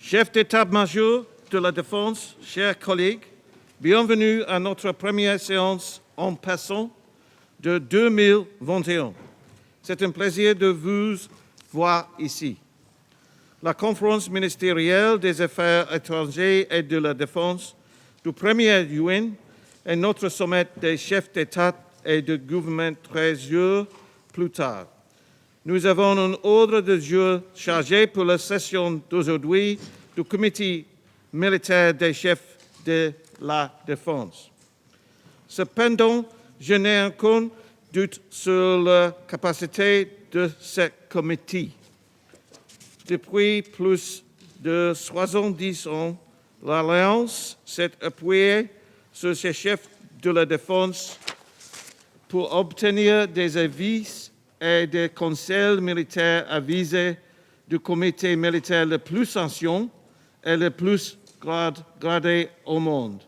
Chef d'état-major de la Défense, chers collègues, bienvenue à notre première séance en passant de 2021. C'est un plaisir de vous voir ici. La conférence ministérielle des Affaires étrangères et de la Défense du 1er juin est notre sommet des chefs d'État et de gouvernement 13 jours plus tard. Nous avons un ordre de jour chargé pour la session d'aujourd'hui du comité militaire des chefs de la Défense. Cependant, je n'ai aucun doute sur la capacité de ce comité. Depuis plus de 70 ans, l'Alliance s'est appuyée sur ses chefs de la Défense pour obtenir des avis et des conseils militaires avisés du comité militaire le plus ancien et le plus gradé au monde.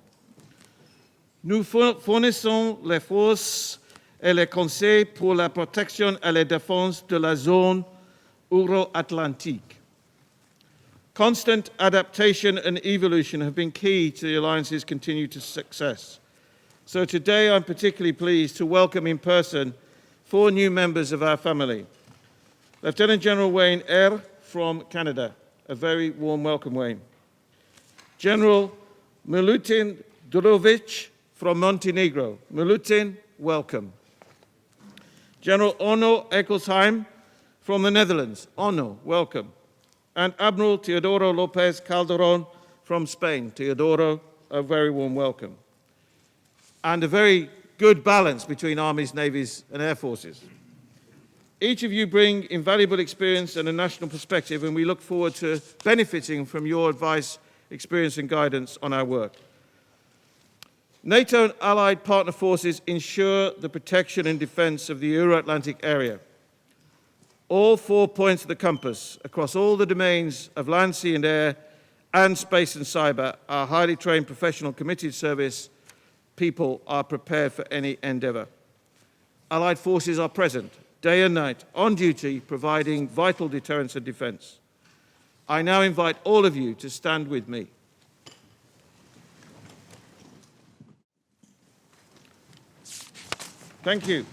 Nous fournissons les forces et les conseils pour la protection et la défense de la zone Euro-Atlantique. Constant adaptation and evolution have been key to the Alliance's continued success. So today I'm particularly pleased to welcome in person 4 new members of our family. Lieutenant General Wayne Eyre from Canada. A very warm welcome, Wayne. General Milutin Durovic from Montenegro. Milutin, welcome. General Onno Ecclesheim from the Netherlands. Onno, welcome. And Admiral Teodoro Lopez Calderon from Spain. Teodoro, a very warm welcome. And a very good balance between armies, navies, and air forces. Each of you bring invaluable experience and a national perspective, and we look forward to benefiting from your advice, experience, and guidance on our work. NATO and allied partner forces ensure the protection and defense of the Euro-Atlantic area. All 4 points of the compass across all the domains of land, sea, and air, and space and cyber, our highly trained professional committed service people are prepared for any endeavour. Allied forces are present, day and night, on duty, providing vital deterrence and defence. I now invite all of you to stand with me. Thank you.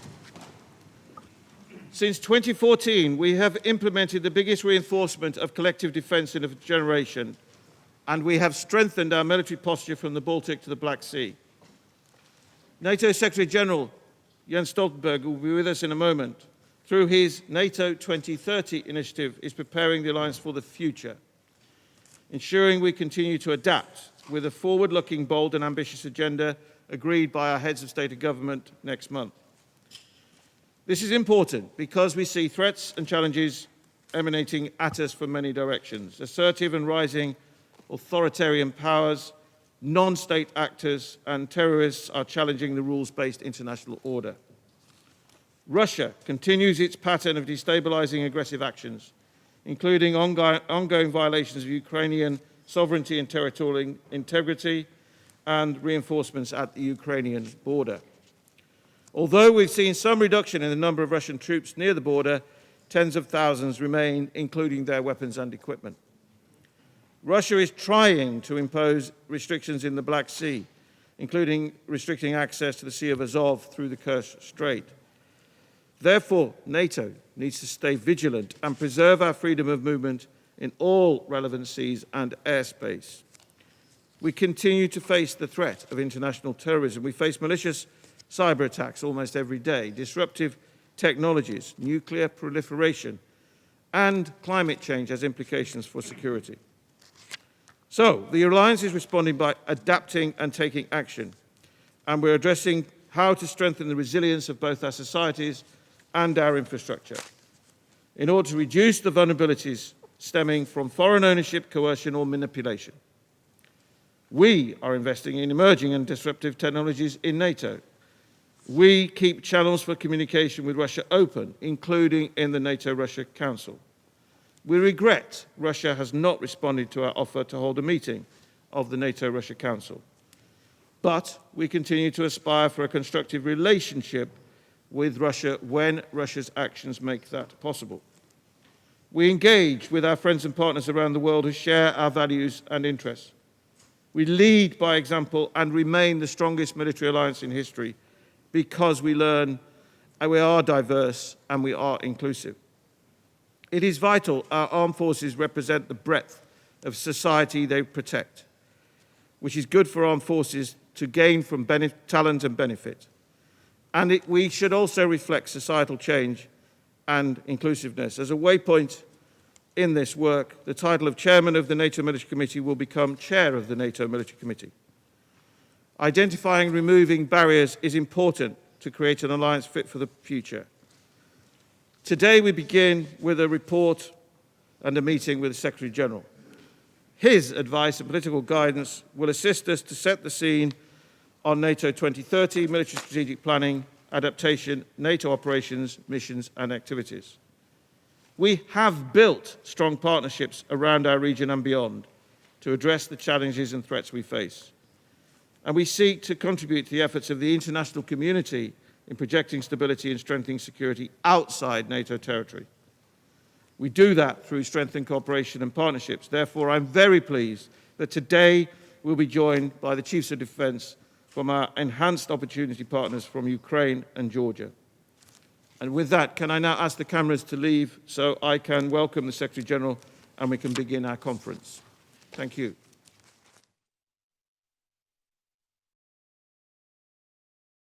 Since 2014, we have implemented the biggest reinforcement of collective defence in a generation, and we have strengthened our military posture from the Baltic to the Black Sea. NATO Secretary-General Jens Stoltenberg, who will be with us in a moment, through his NATO 2030 initiative, is preparing the alliance for the future, ensuring we continue to adapt with a forward-looking, bold and ambitious agenda agreed by our heads of state and government next month. This is important because we see threats and challenges emanating at us from many directions. Assertive and rising authoritarian powers, non-state actors and terrorists are challenging the rules-based international order. Russia continues its pattern of destabilizing aggressive actions, including ongoing violations of Ukrainian sovereignty and territorial integrity and reinforcements at the Ukrainian border. Although we've seen some reduction in the number of Russian troops near the border, tens of thousands remain, including their weapons and equipment. Russia is trying to impose restrictions in the Black Sea, including restricting access to the Sea of Azov through the Kerch Strait. Therefore, NATO needs to stay vigilant and preserve our freedom of movement in all relevant seas and airspace. We continue to face the threat of international terrorism. We face malicious cyber attacks almost every day, disruptive technologies, nuclear proliferation, and climate change has implications for security. So, the Alliance is responding by adapting and taking action, and we're addressing how to strengthen the resilience of both our societies and our infrastructure in order to reduce the vulnerabilities stemming from foreign ownership, coercion, or manipulation. We are investing in emerging and disruptive technologies in NATO. We keep channels for communication with Russia open, including in the NATO-Russia Council. We regret Russia has not responded to our offer to hold a meeting of the NATO-Russia Council. But we continue to aspire for a constructive relationship with Russia when Russia's actions make that possible. We engage with our friends and partners around the world who share our values and interests. We lead by example and remain the strongest military alliance in history because we learn and we are diverse and we are inclusive. It is vital our armed forces represent the breadth of society they protect, which is good for armed forces to gain from talent and benefit. And we should also reflect societal change and inclusiveness. As a waypoint in this work, the title of Chairman of the NATO Military Committee will become Chair of the NATO Military Committee. Identifying and removing barriers is important to create an alliance fit for the future. Today we begin with a report and a meeting with the Secretary General. His advice and political guidance will assist us to set the scene on NATO 2030, military strategic planning, adaptation, NATO operations, missions and activities. We have built strong partnerships around our region and beyond to address the challenges and threats we face. And we seek to contribute to the efforts of the international community in projecting stability and strengthening security outside NATO territory. We do that through strengthened cooperation and partnerships. Therefore, I'm very pleased that today we'll be joined by the Chiefs of Defence from our enhanced opportunity partners from Ukraine and Georgia. And with that, can I now ask the cameras to leave so I can welcome the Secretary General and we can begin our conference. Thank you.